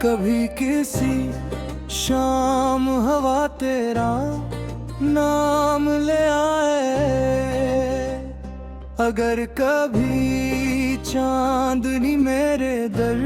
कभी किसी शाम हवा तेरा नाम ले आए, अगर कभी चांदनी मेरे दर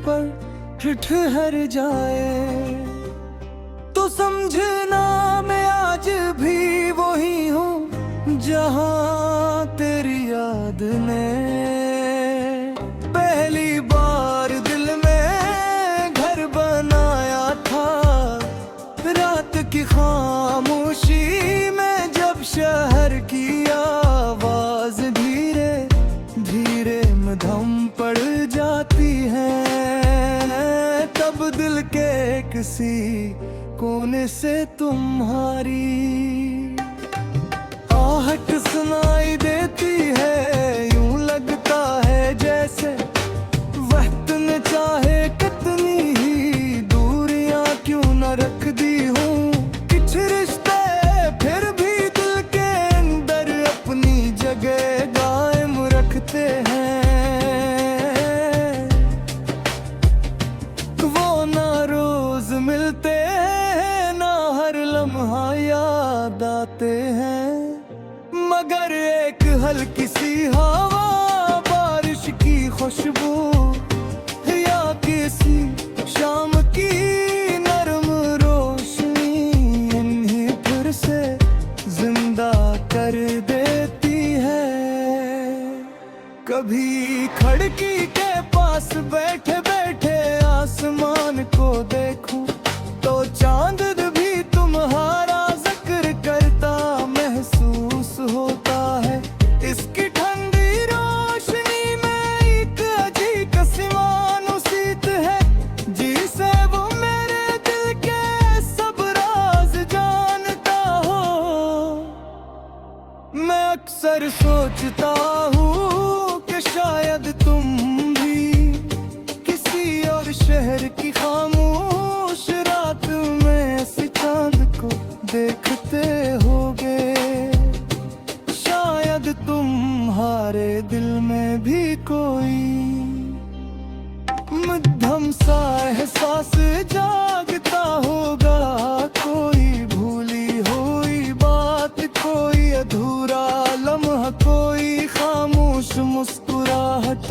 पर ठहर जाए, तो समझना मैं आज भी वही हूँ जहाँ तेरी याद ने पहली बार दिल में घर बनाया था। रात की खामोशी में जब शहर की आवाज धीरे धीरे मधम पड़ जाती है, तब दिल के किसी कोने से तुम्हारी आहट सुनाई देती है। यूं लगता है जैसे वक्त ने चाहे कितनी ही दूरियां क्यों न रख दी हूँ। कुछ रिश्ते फिर भी दिल के अंदर अपनी जगह कायम रखते हैं। वो ना रोज मिलते हैं, ना हर लम्हा याद आते हैं, मगर एक हल्की सी हवा, बारिश की खुशबू या किसी शाम की नरम रोशनी इन्हीं फिर से जिंदा कर देती है। कभी खिड़की के पास बैठे बैठे आसमान को देखूं, तो चांद भी तुम्हारा जिक्र करता महसूस होता है। इसकी ठंडी रोशनी में एक अजीब सी मानूसियत है, जिसे वो मेरे दिल के सब राज जानता हो। मैं अक्सर सोचता हूँ कि शायद तुम भी किसी और शहर की खामोश रात में ऐसे चांद को देखते होगे। शायद तुम्हारे दिल में भी कोई मध्यम सा एहसास जागता होगा, कोई भूली हुई बात, कोई अधूरा लम्हा, कोई खामोश मुस्कुराहट।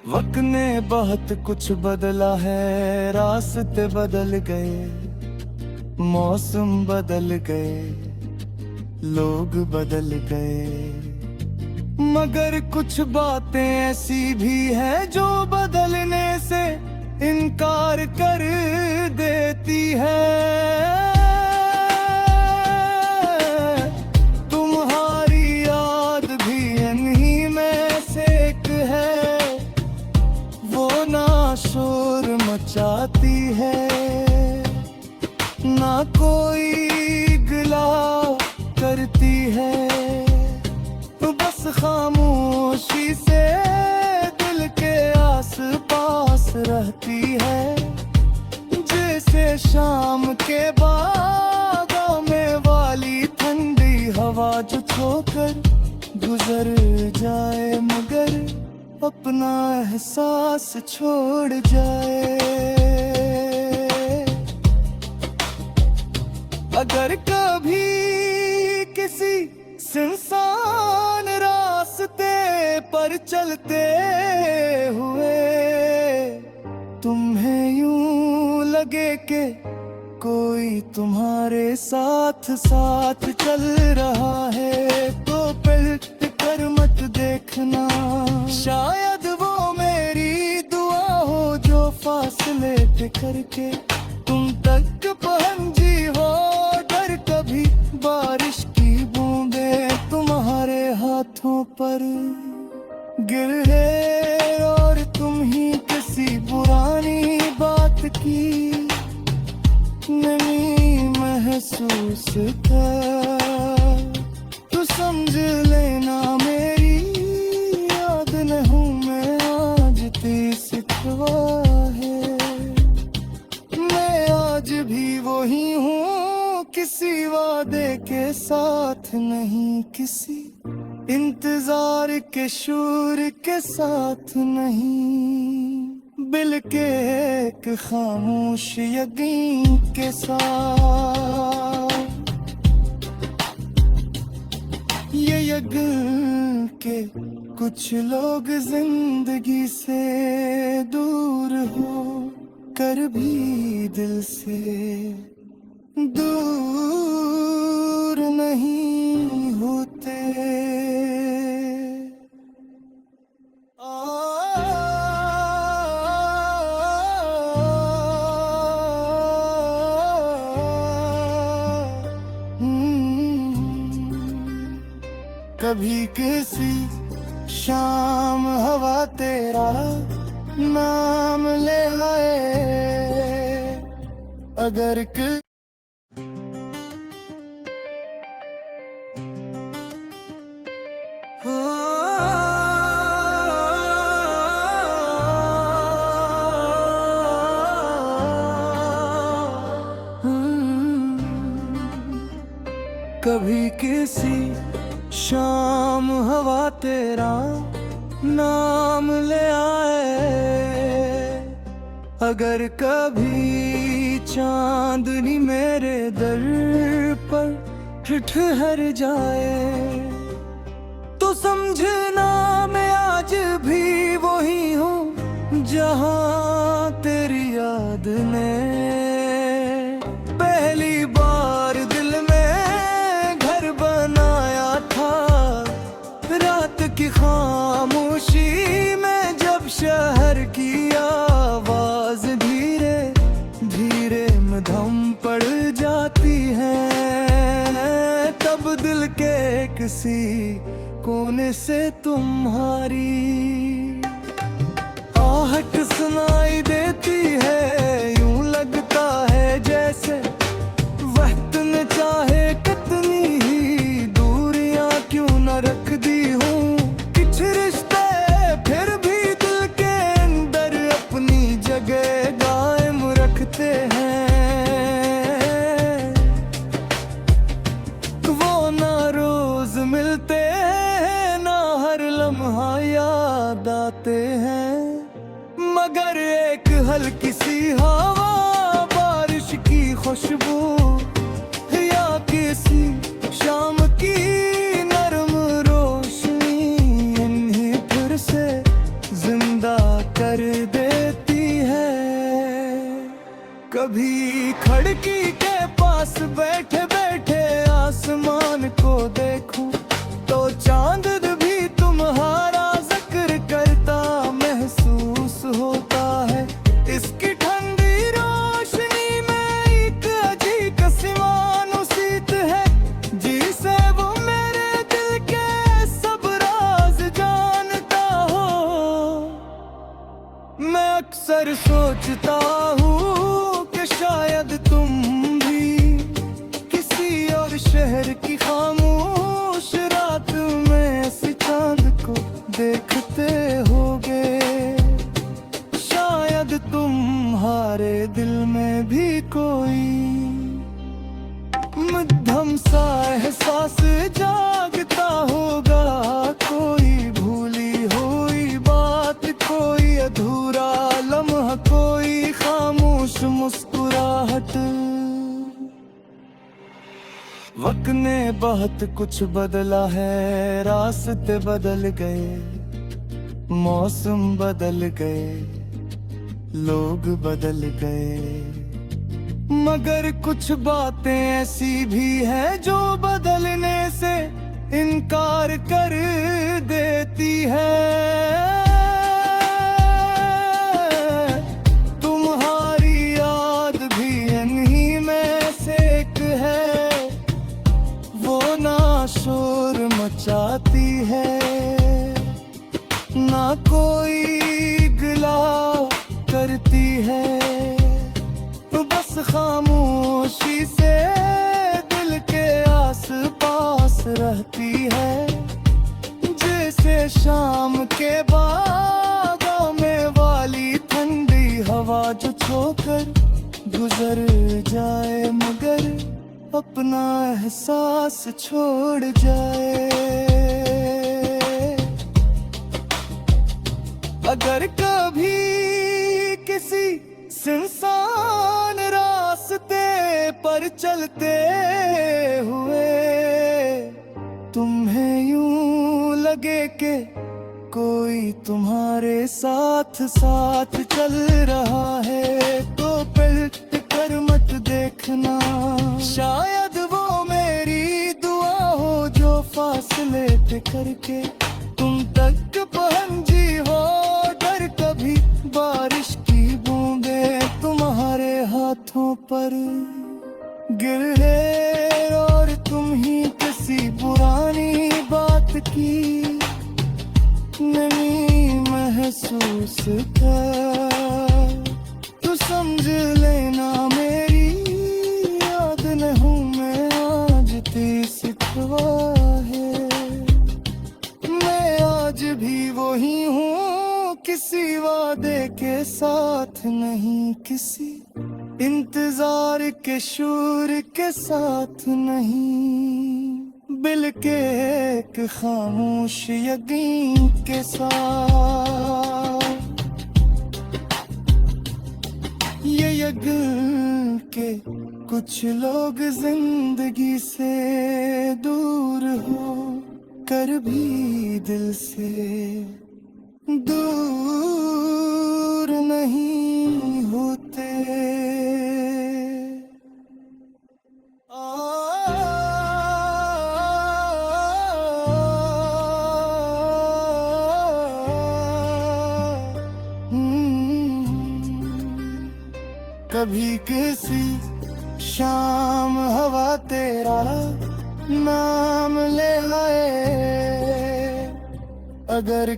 वक्त ने बहुत कुछ बदला है, रास्ते बदल गए, मौसम बदल गए, लोग बदल गए, मगर कुछ बातें ऐसी भी हैं जो बदलने से इनकार कर देती है। तुम्हारी याद भी इन्हीं में से एक है, वो ना शोर मचाती है, ना कोई गिला करती है, बस खामोशी से दिल के आस पास रहती है। जैसे शाम के बागों में वाली ठंडी हवा जो छोकर गुजर जाए, मगर अपना एहसास छोड़ जाए। अगर कभी किसी सुनसान रास्ते पर चलते हुए तुम्हें यूं लगे कि कोई तुम्हारे साथ साथ चल रहा है, तो पलट कर मत देखना, शायद वो मेरी दुआ हो जो फासले पे करके तुम तक पहुंची हो। डर कभी बारिश की बूंदें तुम्हारे हाथों पर गिरे और तुम ही किसी पुरानी बात की नमी महसूस कर, तो समझ लेना मेरी याद न हूँ मैं आज सिखवा है। मैं आज भी वही हूँ, किसी वादे के साथ नहीं, किसी इंतजार के शूर के साथ नहीं, बिल के एक खामोश यकीन के साथ। ये यकीन के कुछ लोग जिंदगी से दूर हो कर भी दिल से दूर नहीं होते। कभी किसी शाम हवा तेरा नाम ले आए, अगर कभी किसी शाम हवा तेरा नाम ले आए, अगर कभी चांदनी मेरे दर पर ठहर जाए, तो समझना मैं आज भी वही हूँ जहाँ तेरी याद ने पहली बार दिल में घर बनाया था। रात की खामोशी में जब शहर की आवाज धीरे धीरे मधम पड़ जाती है, तब दिल के किसी कोने से तुम्हारी आहट सुनाई देती है। यूं लगता है जैसे वक्त ने चाहे कितनी ही दूरियां क्यों न रख दी हूँ, कुछ रिश्ते फिर भी दिल के अंदर अपनी जगह कायम रखते हैं। वो ना रोज मिलते हैं ना हर लम्हा याद आते हैं, मगर एक हल्की सी हवा, बारिश की खुशबू या किसी शाम की नरम रोशनी इन्हें फिर से जिंदा कर देती है। कभी खिड़की के पास बैठे बैठे आसमान को देखूं तो चांद भी तुम्हारा जिक्र करता महसूस होता है। इसकी ठंडी रोशनी में एक अजीब सी मानूसियत है, जिसे वो मेरे दिल के सब राज जानता हो। मैं अक्सर सोचता हूँ कि शायद तुम भी किसी और शहर की खामोश रात में ऐसे चांद को देखते होगे। शायद तुम्हारे दिल में भी कोई मध्यम सा एहसास जागता होगा, कोई भूली हुई बात, कोई अधूरा लम्हा, कोई खामोश मुस्कुराहट। वक्त ने बहुत कुछ बदला है, रास्ते बदल गए, मौसम बदल गए, लोग बदल गए, मगर कुछ बातें ऐसी भी हैं जो बदलने से इनकार कर देती है। तुम्हारी याद भी इन्हीं में से एक है, वो ना शोर मचाती है ना कोई गिला करती है, बस खामोशी से दिल के आस पास रहती है। जैसे शाम के बागों में वाली ठंडी हवा जो छोकर गुजर जाए, मगर अपना एहसास छोड़ जाए। अगर कभी किसी सुनसान रास्ते पर चलते हुए तुम्हें यूं लगे कि कोई तुम्हारे साथ साथ चल रहा है, तो पलट कर मत देखना। शायद वो मेरी दुआ हो जो फासले पे करके तुम तक पहुंची हो। अगर कभी बारिश की बूंदें तुम्हारे हाथों पर गिरे और तुम ही किसी पुरानी बात की नमी महसूस कर, तो समझ लेना मेरी याद न हूँ मैं आज सिखवा है। मैं आज भी वही हूँ, किसी वादे के साथ नहीं, किसी इंतजार के शूर के साथ नहीं, बिल के एक खामोश यकीन के साथ। ये यकीन के कुछ लोग जिंदगी से दूर हो कर भी दिल से दूर नहीं होते। कभी किसी शाम हवा तेरा नाम ले आए, अगर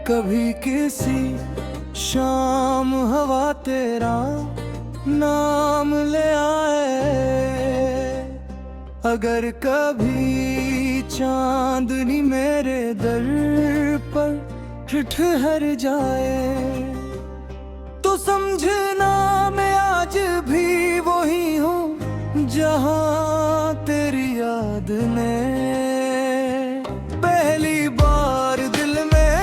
कभी किसी शाम हवा तेरा नाम ले आए, अगर कभी चांदनी मेरे दर पर ठहर जाए, तो समझना मैं आज भी वही हूँ जहाँ तेरी याद ने पहली बार दिल में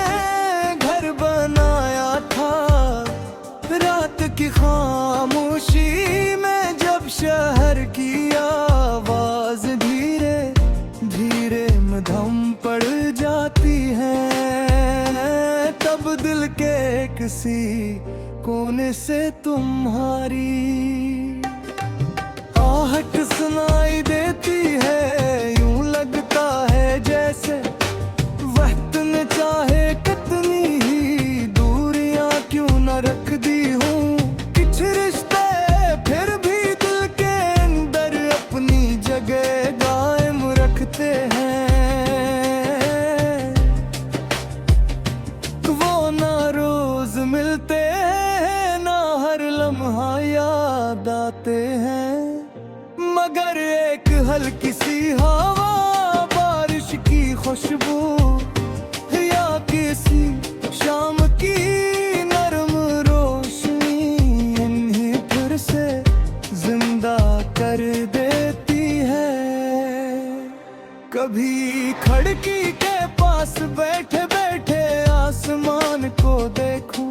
घर बनाया था। रात की खामोशी में जब शहर की आवाज धीरे धीरे मधम पड़ जाती है, तब दिल के किसी कोने से तुम्हारी आहट सुनाई देती है। यूं लगता है जैसे वक्त ने चाहे कितनी ही दूरियां क्यों न रख दी हूँ। कुछ रिश्ते फिर भी दिल के अंदर अपनी जगह कायम रखते हैं। वो ना रोज मिलते हैं, ना हर लम्हा याद आते हैं, मगर एक हल्की सी हवा, बारिश की खुशबू या किसी शाम की नरम रोशनी इन्हें फिर से जिंदा कर देती है। कभी खिड़की के पास बैठे बैठे आसमान को देखूं,